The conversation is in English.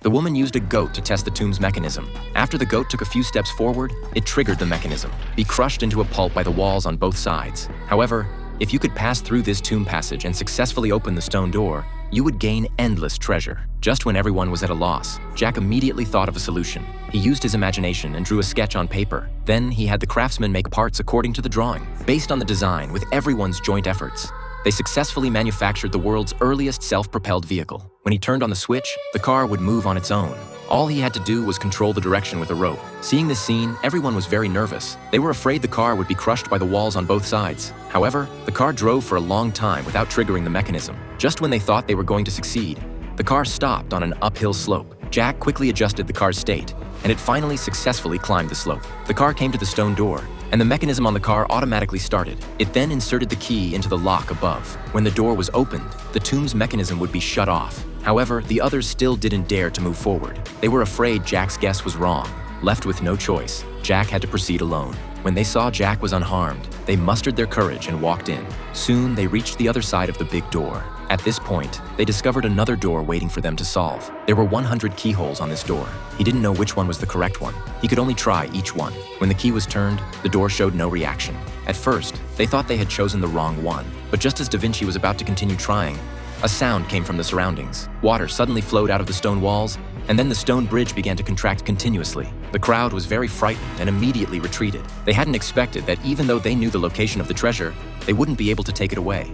The woman used a goat to test the tomb's mechanism. After the goat took a few steps forward, it triggered the mechanism, be crushed into a pulp by the walls on both sides. However, if you could pass through this tomb passage and successfully open the stone door, you would gain endless treasure. Just when everyone was at a loss, Jack immediately thought of a solution. He used his imagination and drew a sketch on paper. Then he had the craftsman make parts according to the drawing. Based on the design, with everyone's joint efforts, they successfully manufactured the world's earliest self-propelled vehicle. When he turned on the switch, the car would move on its own. All he had to do was control the direction with a rope. Seeing this scene, everyone was very nervous. They were afraid the car would be crushed by the walls on both sides. However, the car drove for a long time without triggering the mechanism. Just when they thought they were going to succeed, the car stopped on an uphill slope. Jack quickly adjusted the car's state, and it finally successfully climbed the slope. The car came to the stone door, and the mechanism on the car automatically started. It then inserted the key into the lock above. When the door was opened, the tomb's mechanism would be shut off. However, the others still didn't dare to move forward. They were afraid Jack's guess was wrong. Left with no choice, Jack had to proceed alone. When they saw Jack was unharmed, they mustered their courage and walked in. Soon, they reached the other side of the big door. At this point, they discovered another door waiting for them to solve. There were 100 keyholes on this door. He didn't know which one was the correct one. He could only try each one. When the key was turned, the door showed no reaction. At first, they thought they had chosen the wrong one. But just as Da Vinci was about to continue trying, a sound came from the surroundings. Water suddenly flowed out of the stone walls, and then the stone bridge began to contract continuously. The crowd was very frightened and immediately retreated. They hadn't expected that even though they knew the location of the treasure, they wouldn't be able to take it away.